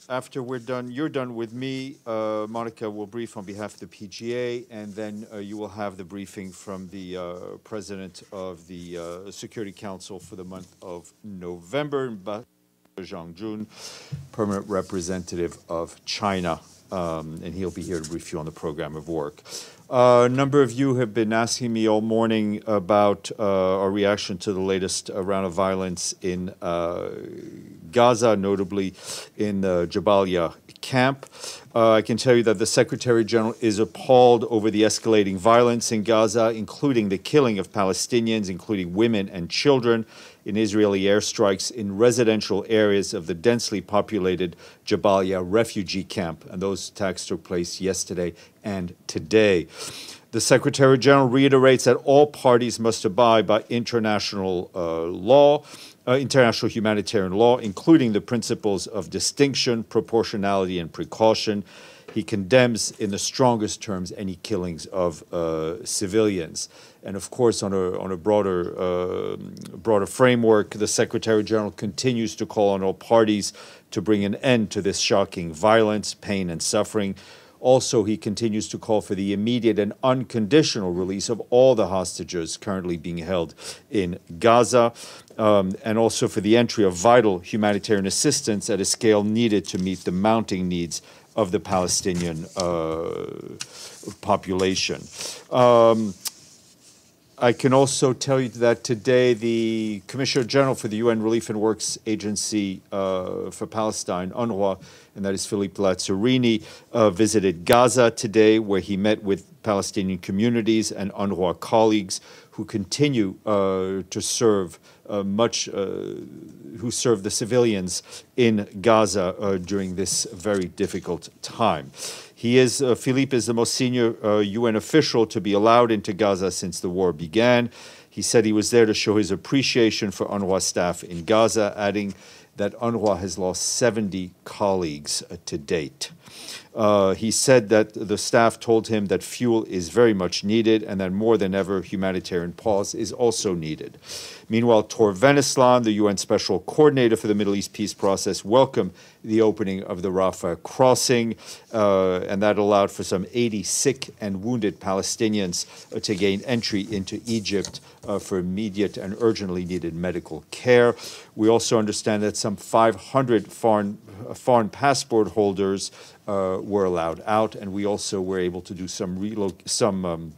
After you're done with me, Monica will brief on behalf of the PGA, and then you will have the briefing from the President of the Security Council for the month of November, Zhang Jun, Permanent Representative of China, and he'll be here to brief you on the program of work. A number of you have been asking me all morning about our reaction to the latest round of violence in Gaza, notably in the Jabalya camp. I can tell you that the Secretary General is appalled over the escalating violence in Gaza, including the killing of Palestinians, including women and children, in Israeli airstrikes in residential areas of the densely populated Jabalya refugee camp. And those attacks took place yesterday and today. The Secretary General reiterates that all parties must abide by international law, international humanitarian law, including the principles of distinction, proportionality, and precaution. He condemns in the strongest terms any killings of civilians. And of course, on a broader framework, the Secretary General continues to call on all parties to bring an end to this shocking violence, pain, and suffering. Also, he continues to call for the immediate and unconditional release of all the hostages currently being held in Gaza, and also for the entry of vital humanitarian assistance at a scale needed to meet the mounting needs of the Palestinian population. I can also tell you that today the Commissioner General for the UN Relief and Works Agency for Palestine, UNRWA, and that is Philippe Lazzarini, visited Gaza today, where he met with Palestinian communities and UNRWA colleagues who continue to serve who serve the civilians in Gaza during this very difficult time. Philippe is the most senior UN official to be allowed into Gaza since the war began. He said he was there to show his appreciation for UNRWA staff in Gaza, adding that UNRWA has lost 70 colleagues to date. He said that the staff told him that fuel is very much needed and that more than ever, humanitarian pause is also needed. Meanwhile, Tor Veneslan, the UN Special Coordinator for the Middle East peace process, welcomed the opening of the Rafah crossing, and that allowed for some 80 sick and wounded Palestinians to gain entry into Egypt for immediate and urgently needed medical care. We also understand that some 500 foreign passport holders were allowed out, and we also were able to do some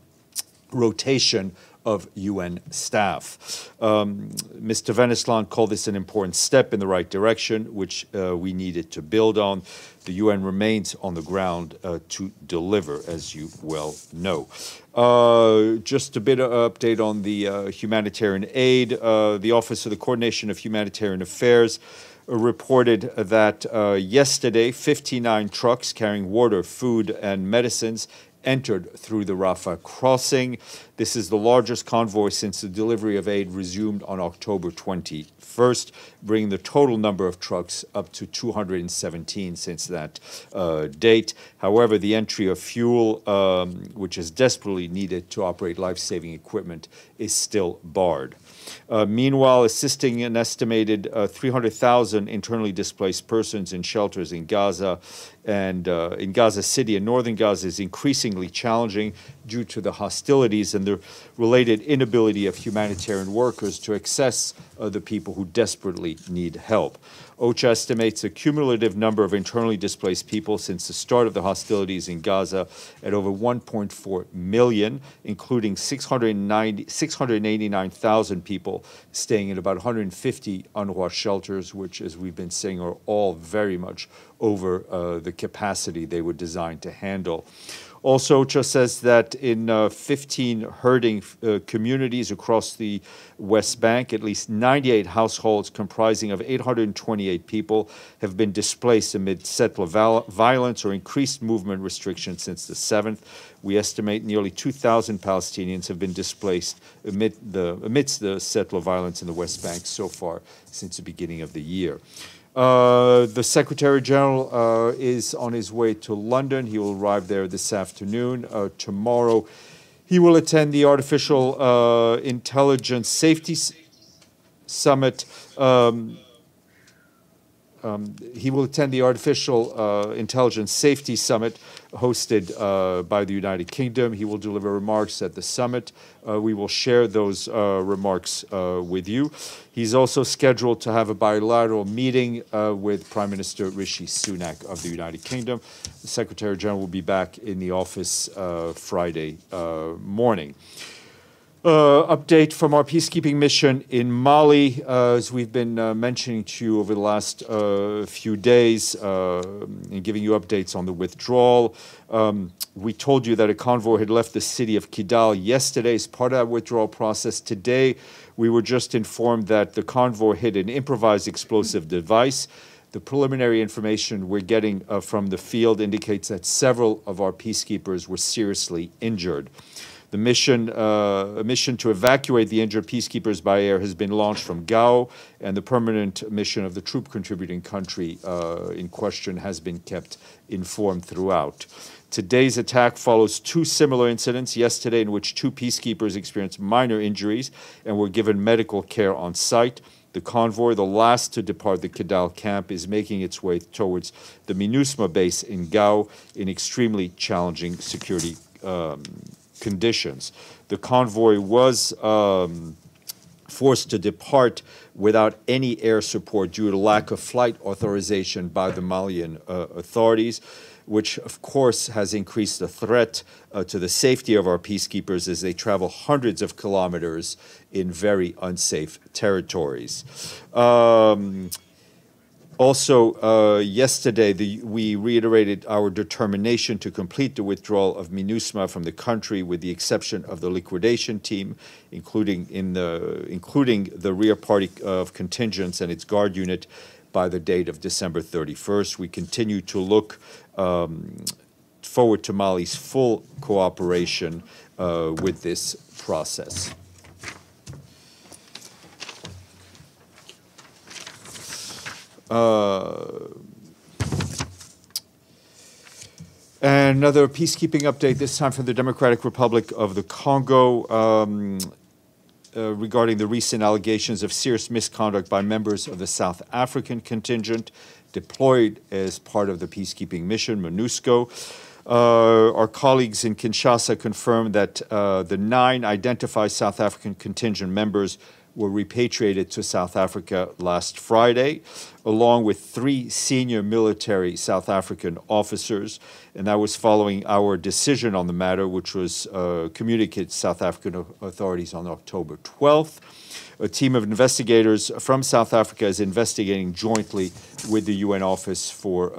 rotation of UN staff. Mr. Veneslan called this an important step in the right direction, which we needed to build on. The UN remains on the ground to deliver, as you well know. Just a bit of update on the humanitarian aid. The Office of the Coordination of Humanitarian Affairs reported that yesterday, 59 trucks carrying water, food, and medicines entered through the Rafah crossing. This is the largest convoy since the delivery of aid resumed on October 21st, bringing the total number of trucks up to 217 since that date. However, the entry of fuel, which is desperately needed to operate life-saving equipment, is still barred. Meanwhile, assisting an estimated 300,000 internally displaced persons in shelters in Gaza and in Gaza City and Northern Gaza is increasingly challenging due to the hostilities and the related inability of humanitarian workers to access the people who desperately need help. OCHA estimates a cumulative number of internally displaced people since the start of the hostilities in Gaza at over 1.4 million, including 689,000 people staying in about 150 UNRWA shelters, which, as we've been saying, are all very much over the capacity they were designed to handle. Also, OCHA says that in 15 herding communities across the West Bank, at least 98 households comprising of 828 people have been displaced amid settler violence or increased movement restrictions since the 7th. We estimate nearly 2,000 Palestinians have been displaced amidst the settler violence in the West Bank so far since the beginning of the year. The Secretary General is on his way to London. He will arrive there this afternoon. Tomorrow, he will attend the Artificial Intelligence Safety Summit. he will attend the Artificial Intelligence Safety Summit hosted by the United Kingdom. He will deliver remarks at the summit. We will share those remarks with you. He's also scheduled to have a bilateral meeting with Prime Minister Rishi Sunak of the United Kingdom. The Secretary General will be back in the office Friday morning. Update from our peacekeeping mission in Mali. As we've been mentioning to you over the last few days and giving you updates on the withdrawal. We told you that a convoy had left the city of Kidal yesterday as part of that withdrawal process. Today, we were just informed that the convoy hit an improvised explosive device. The preliminary information we're getting from the field indicates that several of our peacekeepers were seriously injured. The mission, a mission to evacuate the injured peacekeepers by air has been launched from Gao, and the permanent mission of the troop contributing country in question has been kept informed throughout. Today's attack follows two similar incidents yesterday in which two peacekeepers experienced minor injuries and were given medical care on site. The convoy, the last to depart the Kidal camp, is making its way towards the MINUSMA base in Gao in extremely challenging security conditions. The convoy was forced to depart without any air support due to lack of flight authorization by the Malian authorities, which of course has increased the threat to the safety of our peacekeepers as they travel hundreds of kilometers in very unsafe territories. Also, yesterday, we reiterated our determination to complete the withdrawal of MINUSMA from the country, with the exception of the liquidation team, including the rear party of contingents and its guard unit, by the date of December 31st. We continue to look forward to Mali's full cooperation with this process. Another peacekeeping update, this time from the Democratic Republic of the Congo, regarding the recent allegations of serious misconduct by members of the South African contingent deployed as part of the peacekeeping mission, MONUSCO. Our colleagues in Kinshasa confirmed that the 9 identified South African contingent members were repatriated to South Africa last Friday, along with 3 senior military South African officers. And that was following our decision on the matter, which was communicated to South African authorities on October 12th. A team of investigators from South Africa is investigating jointly with the UN Office for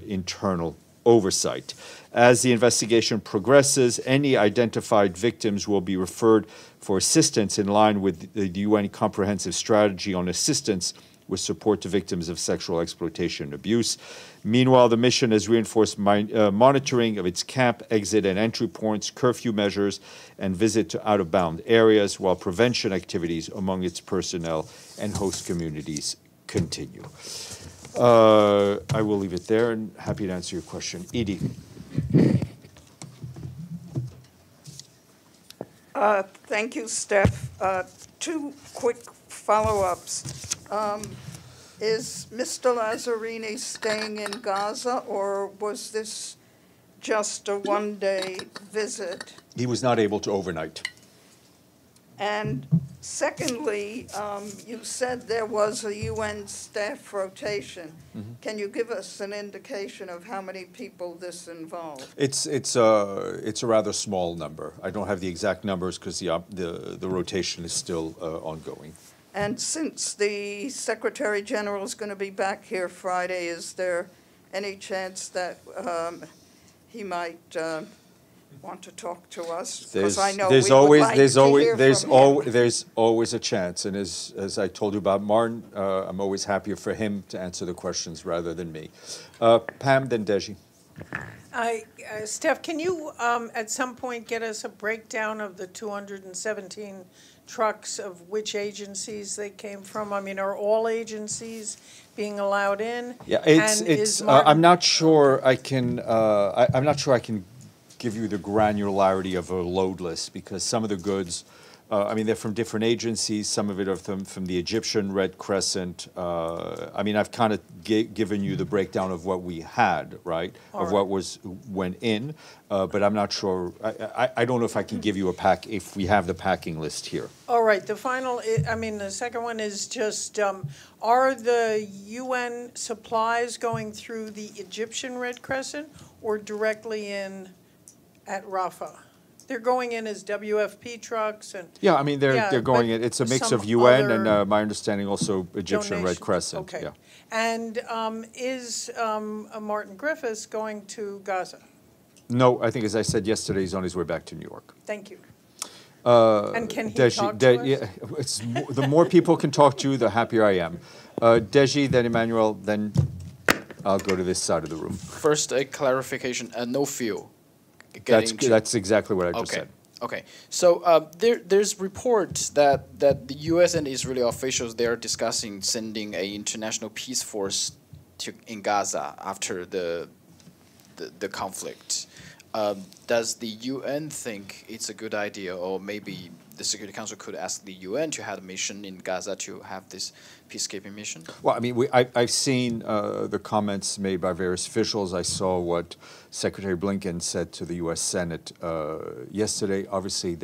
Internal Oversight. As the investigation progresses, any identified victims will be referred for assistance in line with the UN Comprehensive Strategy on Assistance with Support to Victims of Sexual Exploitation and Abuse. Meanwhile, the mission has reinforced monitoring of its camp, exit and entry points, curfew measures, and visit to out-of-bound areas, while prevention activities among its personnel and host communities continue. I will leave it there and happy to answer your question. Edie. Thank you, Steph. 2 quick follow-ups. Is Mr. Lazzarini staying in Gaza, or was this just a one-day visit? He was not able to overnight. And secondly, you said there was a UN staff rotation. Mm-hmm. Can you give us an indication of how many people this involved? It's a rather small number. I don't have the exact numbers because the rotation is still ongoing. And since the Secretary General is going to be back here Friday, is there any chance that he might want to talk to us? Because I know there's always a chance. And as I told you about Martin, I'm always happier for him to answer the questions rather than me. Pam, then Deji. Steph, can you at some point get us a breakdown of the 217 trucks, of which agencies they came from? I mean, are all agencies being allowed in? Yeah, I'm not sure I can. I'm not sure I can give you the granularity of a load list, because some of the goods I mean, they're from different agencies. Some of it are from the Egyptian Red Crescent. I mean, I've kind of given you the breakdown of what we had, right? Of what went in, but I'm not sure. I don't know if I can give you if we have the packing list here. All right, the final, I mean, the second one is just, are the UN supplies going through the Egyptian Red Crescent or directly in at Rafah? They're going in as WFP trucks and. Yeah, I mean, they're going in. It's a mix of UN and my understanding also Egyptian Red Crescent. Okay. Yeah. And is Martin Griffiths going to Gaza? No, I think as I said yesterday, he's on his way back to New York. Thank you. And can he talk to us? Yeah, the more people can talk to you, the happier I am. Deji, then Emmanuel, then I'll go to this side of the room. First, a clarification, no fuel. That's exactly what I just said. Okay. So there's reports that the U.S. and Israeli officials, they are discussing sending an international peace force in Gaza after the conflict. Does the UN think it's a good idea, or maybe the Security Council could ask the UN to have a mission in Gaza to have this peacekeeping mission? Well, I mean, I've seen the comments made by various officials. I saw what Secretary Blinken said to the U.S. Senate yesterday. Obviously,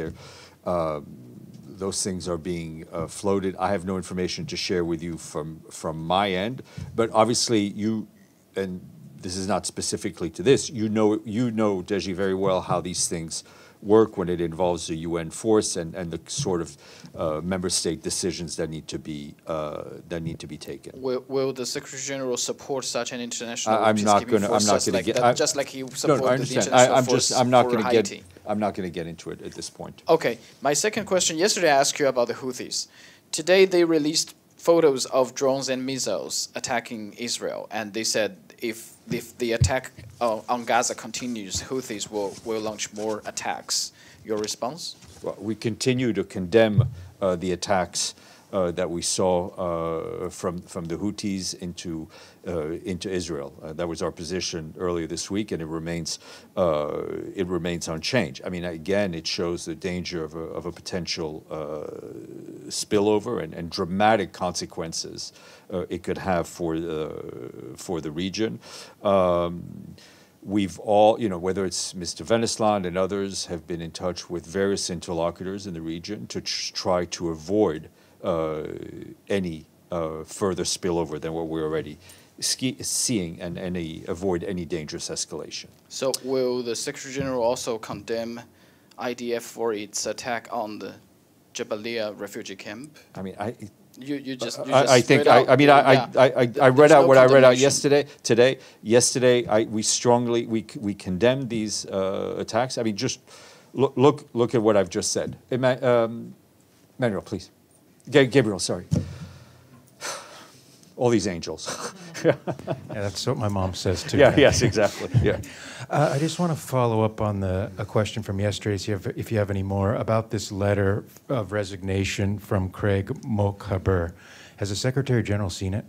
those things are being floated. I have no information to share with you from my end, but obviously you and. This is not specifically to this. You know, Deji, very well how these things work when it involves the UN force and the sort of member state decisions that need to be taken. Will the Secretary General support such an international I'm not going to get just like he supported the international force for Haiti? I'm not going to get into it at this point. Okay. My second question. Yesterday I asked you about the Houthis. Today they released photos of drones and missiles attacking Israel, and they said if the attack on Gaza continues, Houthis will launch more attacks. Your response? Well, we continue to condemn the attacks that we saw from the Houthis into Israel. That was our position earlier this week, and it remains unchanged. I mean, again, it shows the danger of a potential spillover and dramatic consequences it could have for the region. We've all, whether it's Mr. Venesland and others, have been in touch with various interlocutors in the region to try to avoid any further spillover than what we're already seeing and avoid any dangerous escalation. So will the Secretary General also condemn IDF for its attack on the Jabalya refugee camp? I mean, I read out what I read out yesterday. Yesterday, we strongly we condemn these attacks. I mean, just look at what I've just said. Manuel, please. Gabriel, sorry. All these angels. Yeah, that's what my mom says too. Yeah. Yes, exactly. Yeah. I just want to follow up on a question from yesterday, if you have any more, about this letter of resignation from Craig Mokhaber. Has the Secretary General seen it?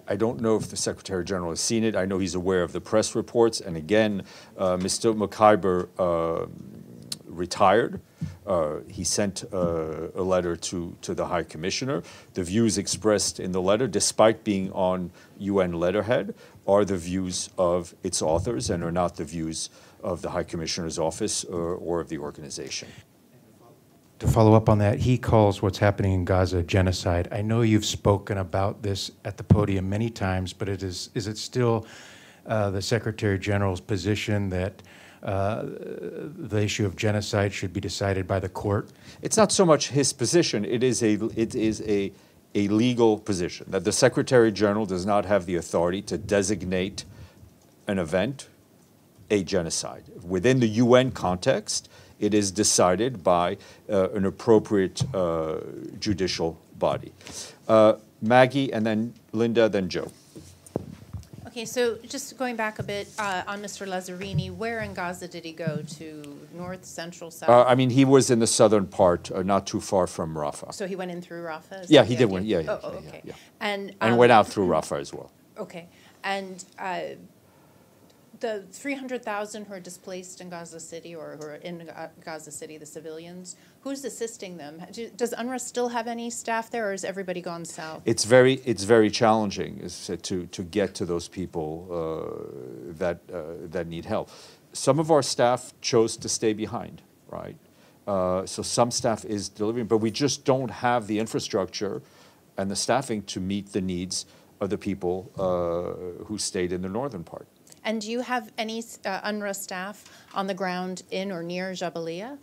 I don't know if the Secretary General has seen it. I know he's aware of the press reports. And again, Mr. Mokhaber retired. He sent a letter to the High Commissioner. The views expressed in the letter, despite being on UN letterhead, are the views of its authors and are not the views of the High Commissioner's office or of the organization. To follow up on that, he calls what's happening in Gaza genocide. I know you've spoken about this at the podium many times, but is it still the Secretary General's position that the issue of genocide should be decided by the court? It's not so much his position. It is a legal position that the Secretary General does not have the authority to designate an event a genocide. Within the UN context, it is decided by an appropriate judicial body. Maggie, and then Linda, then Joe. Okay, so just going back a bit on Mr. Lazzarini, where in Gaza did he go? To north, central, south? I mean, he was in the southern part, not too far from Rafah. So he went in through Rafah? Yeah, he did. Okay. And went out through Rafah as well. Okay. And the 300,000 who are displaced in Gaza City or who are in Gaza City, the civilians, who's assisting them? Does UNRWA still have any staff there, or has everybody gone south? It's very challenging to get to those people that need help. Some of our staff chose to stay behind, right? So some staff is delivering, but we just don't have the infrastructure and the staffing to meet the needs of the people who stayed in the northern part. And do you have any UNRWA staff on the ground in or near Jabalya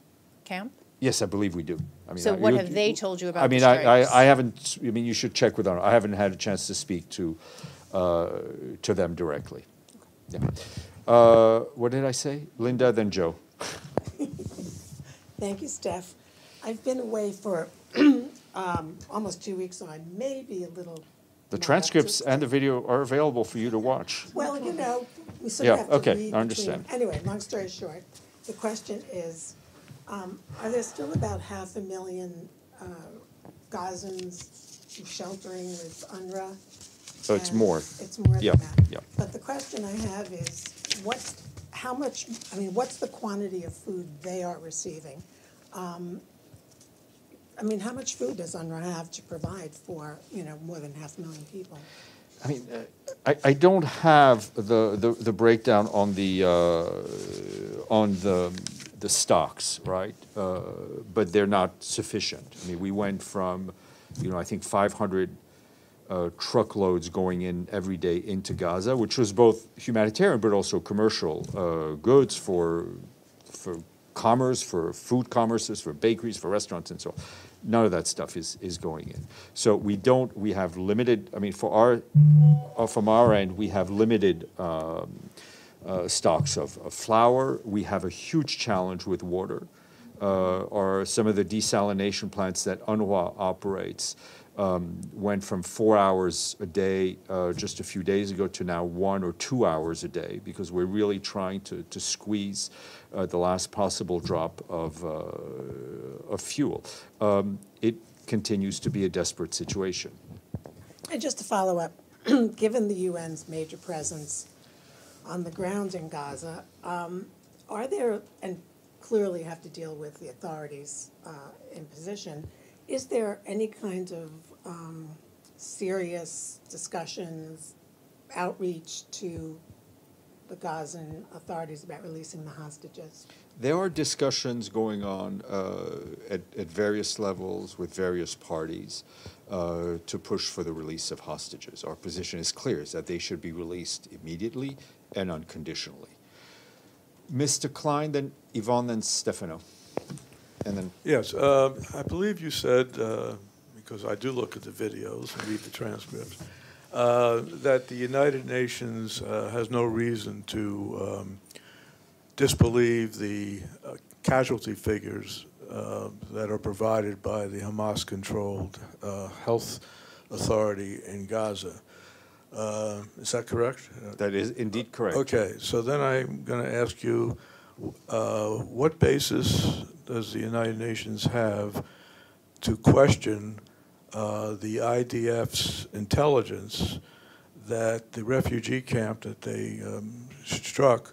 camp? Yes, I believe we do. I mean, so what have they told you about the strikes? strikes? I haven't, I mean, you should check with UNRWA. I haven't had a chance to speak to them directly. Yeah. What did I say? Linda, then Joe. Thank you, Steph. I've been away for almost 2 weeks, so I may be a little... The transcripts and the video are available for you to watch. Well, you know, we sort of have to okay, read I understand. Anyway, long story short, the question is, are there still about 500,000 Gazans sheltering with UNRWA? So it's more. It's more Yeah, than that. yeah. But the question I have is, what's the quantity of food they are receiving? I mean, how much food does UNRWA have to provide for, more than 500,000 people? I mean, I don't have the breakdown on the stocks, right? But they're not sufficient. I mean, we went from, I think 500 truckloads going in every day into Gaza, which was both humanitarian but also commercial goods for commerce, for food commerces, for bakeries, for restaurants, and so on. None of that stuff is going in. So we have limited, I mean, from our end, we have limited stocks of flour. We have a huge challenge with water. Some of the desalination plants that UNRWA operates went from 4 hours a day just a few days ago to now 1 or 2 hours a day, because we're really trying to squeeze the last possible drop of fuel. It continues to be a desperate situation. And just to follow up, given the UN's major presence on the ground in Gaza, are there, and clearly have to deal with the authorities in position, is there any kind of serious discussions, outreach to the Gazan authorities about releasing the hostages? There are discussions going on at various levels with various parties to push for the release of hostages. Our position is clear, is that they should be released immediately and unconditionally. Mr. Klein, then Yvonne, then Stefano. And then yes, I believe you said, because I do look at the videos and read the transcripts, that the United Nations has no reason to disbelieve the casualty figures that are provided by the Hamas-controlled health authority in Gaza. Is that correct? that is indeed correct. Okay, so then I'm going to ask you, what basis does the United Nations have to question the IDF's intelligence that the refugee camp that they struck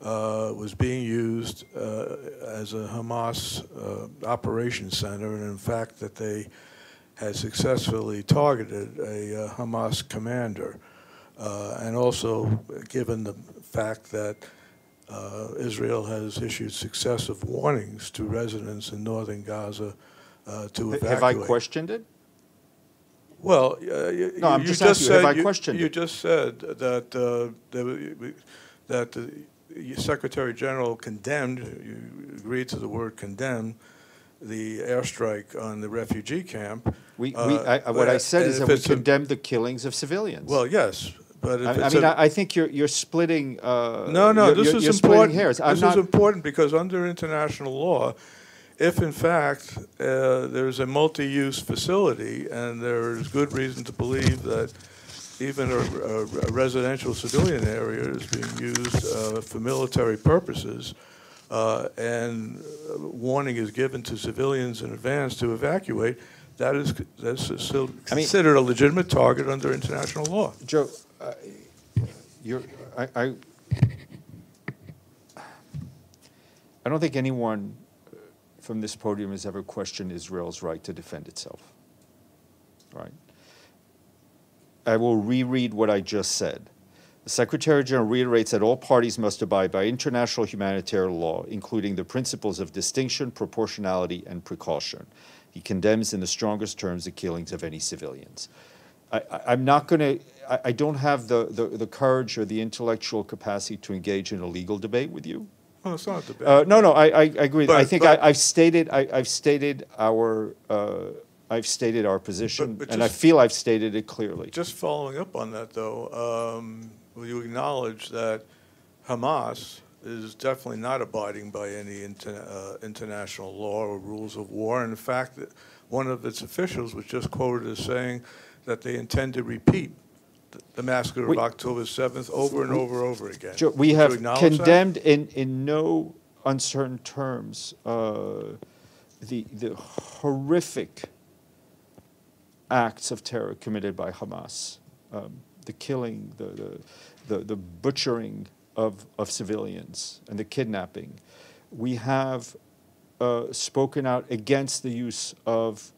was being used as a Hamas operation center, and in fact that they had successfully targeted a Hamas commander, and also given the fact that Israel has issued successive warnings to residents in northern Gaza to evacuate. Have I questioned it? Well, No, I'm just asking you, have I questioned you it? just said that that the Secretary General condemned, you agreed to the word condemn, the airstrike on the refugee camp. What I said is that we condemned the killings of civilians. Well, yes, but if I think you're splitting. No, this is important. Hairs. This is important because under international law, if in fact there's a multi-use facility and there's good reason to believe that even a residential civilian area is being used for military purposes, and warning is given to civilians in advance to evacuate, that's still considered a legitimate target under international law. Joe, I don't think anyone from this podium has ever questioned Israel's right to defend itself. Right? I will reread what I just said. The Secretary General reiterates that all parties must abide by international humanitarian law, including the principles of distinction, proportionality, and precaution. He condemns in the strongest terms the killings of any civilians. I'm not going to, I don't have the courage or the intellectual capacity to engage in a legal debate with you. Well, it's not a debate. No, I agree. But, I think I've stated our position, but and I feel I've stated it clearly. Just following up on that, though, will you acknowledge that Hamas is definitely not abiding by any international law or rules of war? And in fact, one of its officials was just quoted as saying that they intend to repeat the massacre of October 7th over and over again. We have condemned that? in no uncertain terms the horrific acts of terror committed by Hamas, the killing, the butchering of civilians, and the kidnapping. We have spoken out against the use of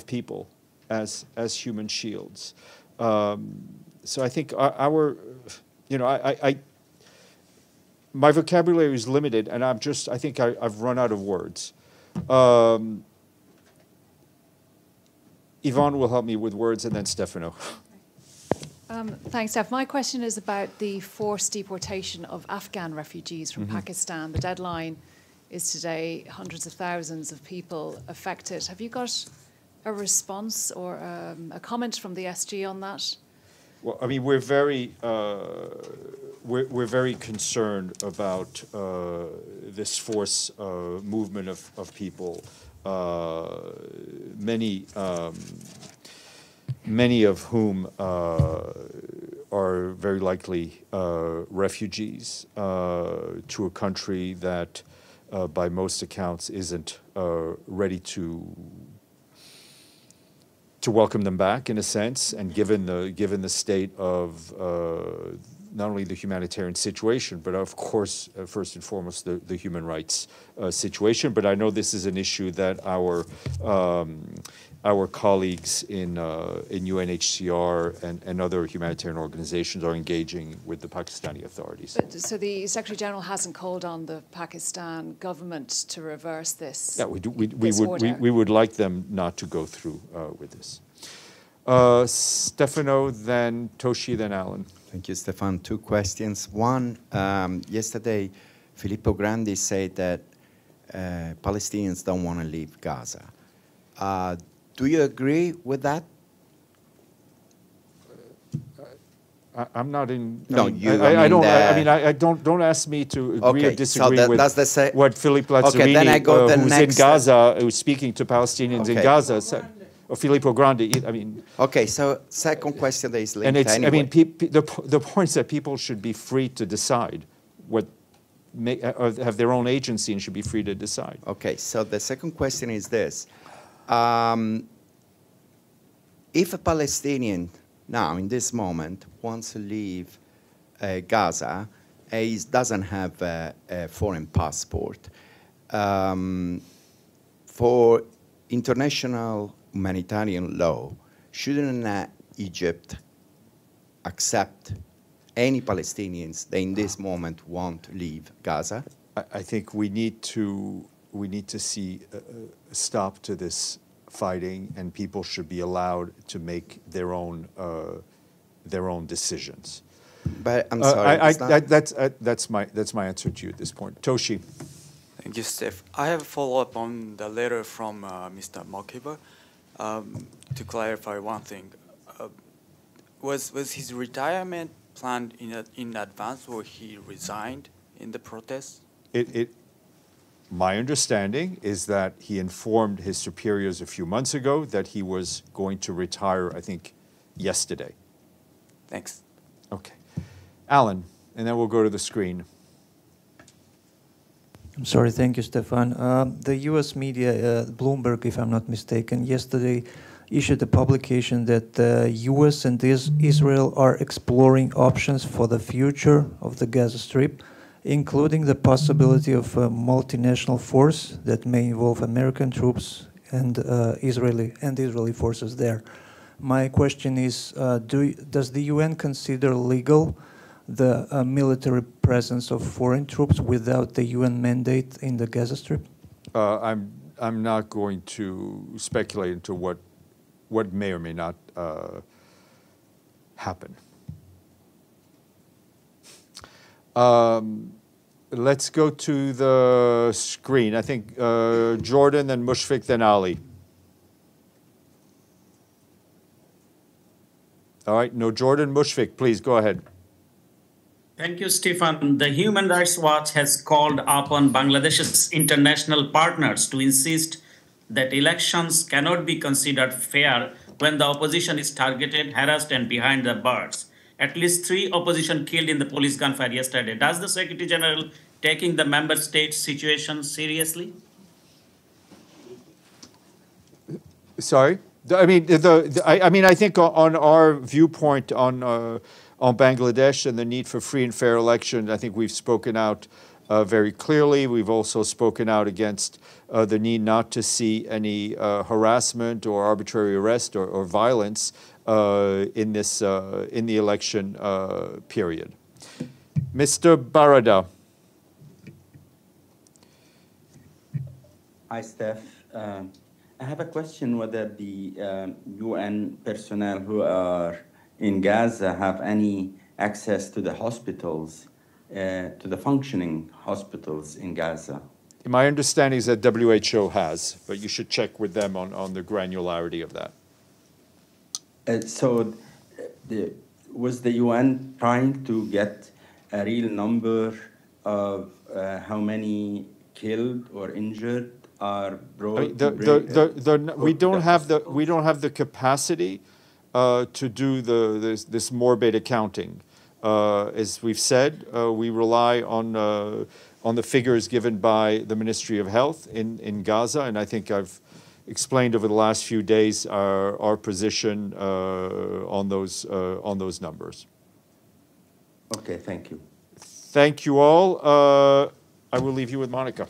people as human shields. So I think our my vocabulary is limited, and I think I've run out of words. Yvonne will help me with words, and then Stefano. Thanks, Steph. My question is about the forced deportation of Afghan refugees from Pakistan. The deadline is today. Hundreds of thousands of people affected. Have you got a response or a comment from the SG on that? Well, I mean, we're very concerned about this forced movement of people. Many of whom are very likely refugees to a country that, by most accounts, isn't ready to welcome them back, in a sense, and given the state of not only the humanitarian situation, but of course, first and foremost, the human rights situation. But I know this is an issue that our colleagues in UNHCR and other humanitarian organizations are engaging with the Pakistani authorities. So the Secretary General hasn't called on the Pakistan government to reverse this? Yeah, we would like them not to go through with this. Stefano, then Toshi, then Alan. Thank you, Stéphane. Two questions. One, yesterday, Filippo Grandi said that Palestinians don't want to leave Gaza. Do you agree with that? I'm not in. No, don't ask me to agree or disagree with what Philippe Lazzarini, who's in Gaza, who's speaking to Palestinians in Gaza, said. Or Filippo Grandi. I mean. Okay, so second question is linked. And it's. Anyway. I mean, the point is that people should be free to decide what, or have their own agency and should be free to decide. Okay, so the second question is this: if a Palestinian now, in this moment, wants to leave Gaza, he doesn't have a foreign passport. For international humanitarian law, shouldn't Egypt accept any Palestinians that in this moment want to leave Gaza? I think we need to see a stop to this fighting, and people should be allowed to make their own decisions. But I'm sorry, that's my answer to you at this point. Toshi. Thank you, Steph. I have a follow-up on the letter from Mr. Markiva. To clarify one thing, was his retirement planned in advance, or he resigned in the protest? My understanding is that he informed his superiors a few months ago that he was going to retire, I think, yesterday. Thanks. Okay. Alan, and then we'll go to the screen. I'm sorry, thank you, Stéphane. The U.S. media, Bloomberg, if I'm not mistaken, yesterday issued a publication that the U.S. and Israel are exploring options for the future of the Gaza Strip. including the possibility of a multinational force that may involve American troops and Israeli forces there. My question is, does the UN consider legal the military presence of foreign troops without the UN mandate in the Gaza Strip? I'm not going to speculate into what may or may not happen. Let's go to the screen. I think Jordan, then Mushfiq, then Ali. All right, no, Jordan, Mushfiq, please go ahead. Thank you, Stéphane. The Human Rights Watch has called upon Bangladesh's international partners to insist that elections cannot be considered fair when the opposition is targeted, harassed, and behind the bars. At least 3 opposition killed in the police gunfire yesterday. Does the Secretary General taking the member states' situation seriously? Sorry? I mean, I think on our viewpoint on Bangladesh and the need for free and fair elections, I think we've spoken out very clearly. We've also spoken out against the need not to see any harassment or arbitrary arrest or violence in the election period. Mr. Barada. Hi, Steph. I have a question whether the UN personnel who are in Gaza have any access to the hospitals, to the functioning hospitals in Gaza. My understanding is that WHO has, but you should check with them on the granularity of that. Was the UN trying to get a real number of how many killed or injured are brought? We don't have the capacity to do this morbid accounting. As we've said, we rely on the figures given by the Ministry of Health in Gaza, and I think I've explained over the last few days our position on those numbers. Okay, thank you. Thank you all. I will leave you with Monica.